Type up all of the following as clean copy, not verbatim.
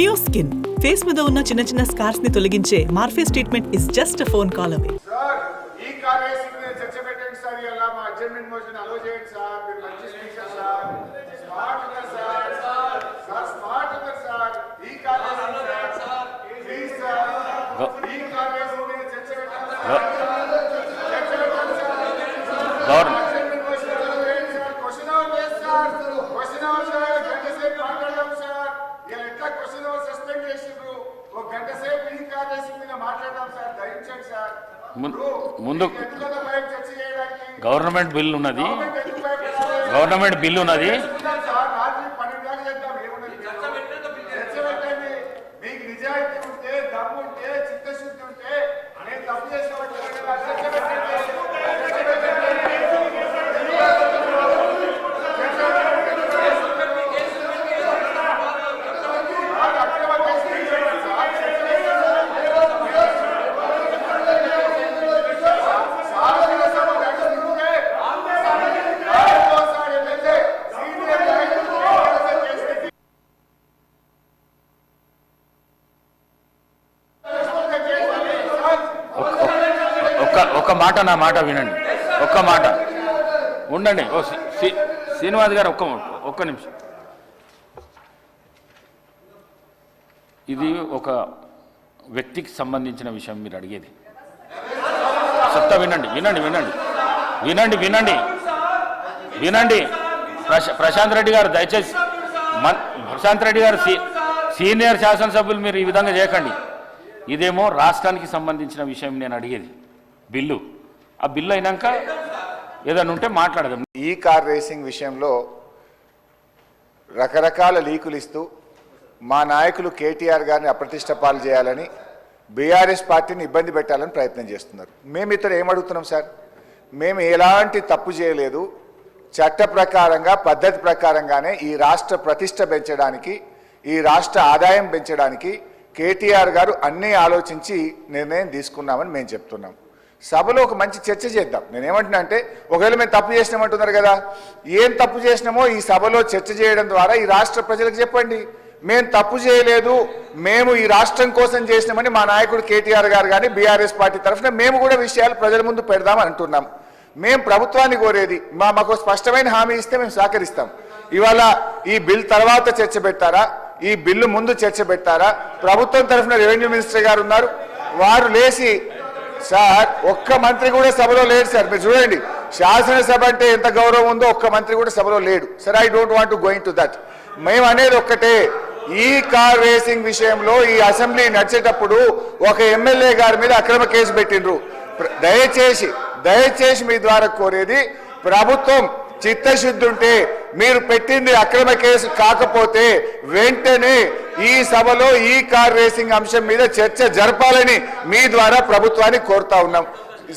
Neo skin face మీద ఉన్న చిన్న చిన్న స్కార్స్ ని తొలగించే Morpheus treatment is just phone call away. Sir ఈ కార్యక్రమం మీద చర్చ పెట్టండి సార్. ఇలా మా అడ్జర్న్మెంట్ మోషన్ అలో చేయండి సార్. మీరు మంచి స్పీకర్ సార్, స్మార్ట్ ఉన్నారు సార్. సార్ స్మార్ట్ ఉన్నారు సార్. ఈ కార్యక్రమం సార్ ప్లీజ్ సార్ ఈ కార్యక్రమం మీద చర్చ పెట్టండి సార్. చర్చ పెట్టండి సార్. అడ్జర్న్మెంట్ మోషన్ అలో చేయండి సార్. క్వశ్చన్ అవర్ లేదు సార్. క్వశ్చన్ అవర్ సార్ గంట సేపు మాట్లాడదాం సార్. ఇలా ఎట్లా క్వశ్చన్ అవర్ సస్పెండ్ చేసిండ్రు. ఒక గంట సేపు ఈ కార్యక్రమం మీద మాట్లాడదాం సార్. దయచేసి సార్. ముందు గవర్నమెంట్ బిల్ ఉన్నది, గవర్నమెంట్ బిల్ ఉన్నది. మీకు నిజాయితీ ఉంటే, దమ్ము ఉంటే, చిత్తశుద్ధి ఉంటే నేను తప్పు చేసిన నా మాట వినండి, ఒక్క మాట ఉండండి. శ్రీనివాస్ గారు ఒక్క నిమిషం. ఇది ఒక వ్యక్తికి సంబంధించిన విషయం మీరు అడిగేది. చెప్తా వినండి వినండి వినండి వినండి వినండి వినండి ప్రశాంత్ రెడ్డి గారు దయచేసి, ప్రశాంత్ రెడ్డి గారు సీనియర్ శాసనసభ్యులు మీరు ఈ విధంగా చేయకండి. ఇదేమో రాష్ట్రానికి సంబంధించిన విషయం నేను అడిగేది. బిల్లు ఆ బిల్లు అయినాక ఏదైనా ఉంటే మాట్లాడదాం. ఈ కార్ రేసింగ్ విషయంలో రకరకాల లీకులు ఇస్తూ మా నాయకులు కేటీఆర్ గారిని అప్రతిష్ట పాలు చేయాలని, బీఆర్ఎస్ పార్టీని ఇబ్బంది పెట్టాలని ప్రయత్నం చేస్తున్నారు. మేము ఇతర ఏమడుగుతున్నాం సార్? మేము ఎలాంటి తప్పు చేయలేదు. చట్ట ప్రకారంగా పద్ధతి ప్రకారంగానే ఈ రాష్ట్ర ప్రతిష్ట పెంచడానికి, ఈ రాష్ట్ర ఆదాయం పెంచడానికి కేటీఆర్ గారు అన్నీ ఆలోచించి నిర్ణయం తీసుకున్నామని మేము చెప్తున్నాం. సభలో ఒక మంచి చర్చ చేద్దాం. నేనేమంటున్నా అంటే, ఒకవేళ మేము తప్పు చేసినామంటున్నారు కదా, ఏం తప్పు చేసినామో ఈ సభలో చర్చ చేయడం ద్వారా ఈ రాష్ట్ర ప్రజలకు చెప్పండి. మేము తప్పు చేయలేదు, మేము ఈ రాష్ట్రం కోసం చేసినామని మా నాయకుడు కేటీఆర్ గారు కానీ బీఆర్ఎస్ పార్టీ తరఫున మేము కూడా విషయాలు ప్రజల ముందు పెడదామని అంటున్నాం. మేము ప్రభుత్వాన్ని కోరేది, మాకు స్పష్టమైన హామీ ఇస్తే మేము సహకరిస్తాం. ఇవాళ ఈ బిల్ తర్వాత చర్చ పెట్టారా, ఈ బిల్లు ముందు చర్చ పెట్టారా? ప్రభుత్వం తరఫున రెవెన్యూ మినిస్టర్ గారు ఉన్నారు, వారు లేచి సార్ ఒక్క మంత్రి కూడా సభలో లేడు సార్. మీరు చూడండి, శాసనసభ అంటే ఎంత గౌరవం ఉందో ఒక్క మంత్రి కూడా సభలో లేడు sir. I don't want to going to that. మేము అనేది ఒక్కటే, ఈ కార్ రేసింగ్ విషయంలో ఈ అసెంబ్లీ నడిచేటప్పుడు ఒక ఎమ్మెల్యే గారి మీద అక్రమ కేసు పెట్టిండ్రు. దయచేసి మీ ద్వారా కోరేది, ప్రభుత్వం చిత్తశుద్ధి ఉంటే మీరు పెట్టింది అక్రమ కేసు కాకపోతే వెంటనే ఈ సభలో ఈ కార్ రేసింగ్ అంశం మీద చర్చ జరపాలని మీ ద్వారా ప్రభుత్వాన్ని కోరుతా ఉన్నాం.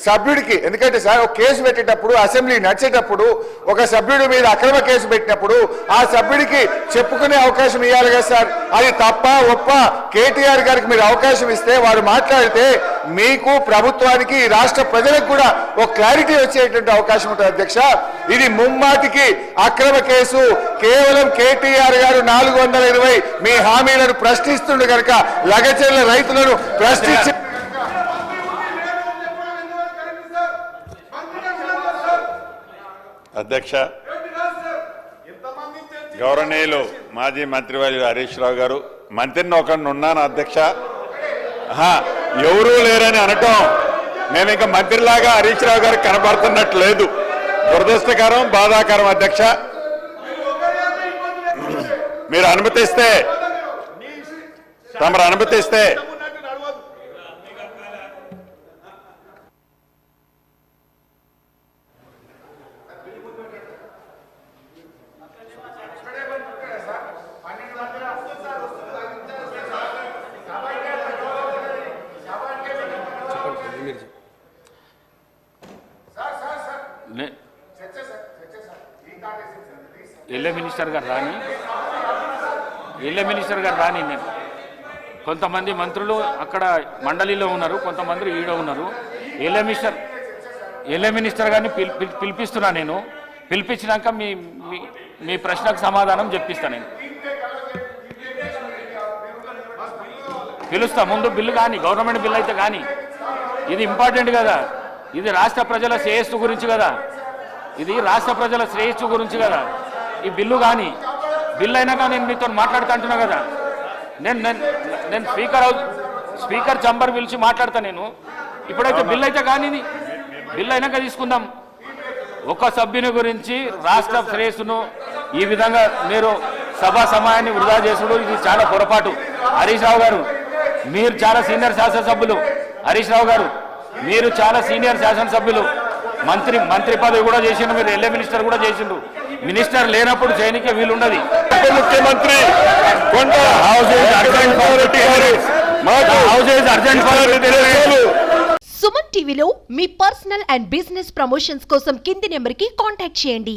సభ్యుడికి, ఎందుకంటే సార్ ఒక కేసు పెట్టేటప్పుడు అసెంబ్లీ నడిచేటప్పుడు ఒక సభ్యుడి మీద అక్రమ కేసు పెట్టినప్పుడు ఆ సభ్యుడికి చెప్పుకునే అవకాశం ఇవ్వాలి కదా సార్. అది తప్ప ఒప్ప కేటీఆర్ గారికి మీరు అవకాశం ఇస్తే వారు మాట్లాడితే మీకు ప్రభుత్వానికి రాష్ట్ర ప్రజలకు కూడా ఒక క్లారిటీ వచ్చేటువంటి అవకాశం ఉంటుంది అధ్యక్ష. ఇది ముమ్మాటికి అక్రమ కేసు. కేవలం కేటీఆర్ గారు 420 మీ హామీలను ప్రశ్నిస్తుండే కనుక లగచెర్ల రైతులను ప్రశ్నించి అధ్యక్ష, గౌరవనీయులు మాజీ మంత్రివర్యులు హరీష్ రావు గారు, మంత్రిని ఒకరిని ఉన్నాను అధ్యక్ష, ఎవరూ లేరని అనటం నేను ఇంకా మంత్రిలాగా హరీష్ రావు గారు కనబడుతున్నట్టు లేదు. దురదృష్టకరం, బాధాకరం అధ్యక్ష. మీరు అనుమతిస్తే, తమరు అనుమతిస్తే ఎల్ఏ మినిస్టర్ గారు రాని నేను కొంతమంది మంత్రులు అక్కడ మండలిలో ఉన్నారు, కొంతమంది ఈడ ఉన్నారు. ఎల్ఏ మినిస్టర్ గారిని పిలిపిస్తున్నా. నేను పిలిపించినాక మీ ప్రశ్నకు సమాధానం చెప్పిస్తాను నేను. పిలుస్తా, ముందు బిల్లు కానీ, గవర్నమెంట్ బిల్లు అయితే కానీ. ఇది ఇంపార్టెంట్ కదా, ఇది రాష్ట్ర ప్రజల శ్రేయస్సు గురించి కదా, ఇది రాష్ట్ర ప్రజల శ్రేయస్సు గురించి కదా. ఈ బిల్లు కానీ, బిల్లు అయినాక నేను మీతో మాట్లాడుతా అంటున్నా కదా. నేను స్పీకర్ చంబర్ పిలిచి మాట్లాడతా నేను. ఇప్పుడైతే బిల్లు అయితే కానీ, బిల్లు అయినాక తీసుకుందాం. ఒక సభ్యుని గురించి రాష్ట్ర శ్రేయస్సును ఈ విధంగా మీరు సభా సమయాన్ని వృధా చేసుడు ఇది చాలా పొరపాటు. హరీష్ రావు గారు, మీరు చాలా సీనియర్ శాసనసభ్యులు. హరీష్ రావు గారు, మీరు చాలా సీనియర్ శాసనసభ్యులు. మంత్రి పదవి కూడా చేసిండు, మీరు ఎల్ఏ మినిస్టర్ కూడా చేసిండు. మినిస్టర్ లేనప్పుడు చేయనికే వీలుండదు. ముఖ్యమంత్రి సుమన్ టీవీలో మీ పర్సనల్ అండ్ బిజినెస్ ప్రమోషన్స్ కోసం కింది నెంబర్కి కాంటాక్ట్ చేయండి.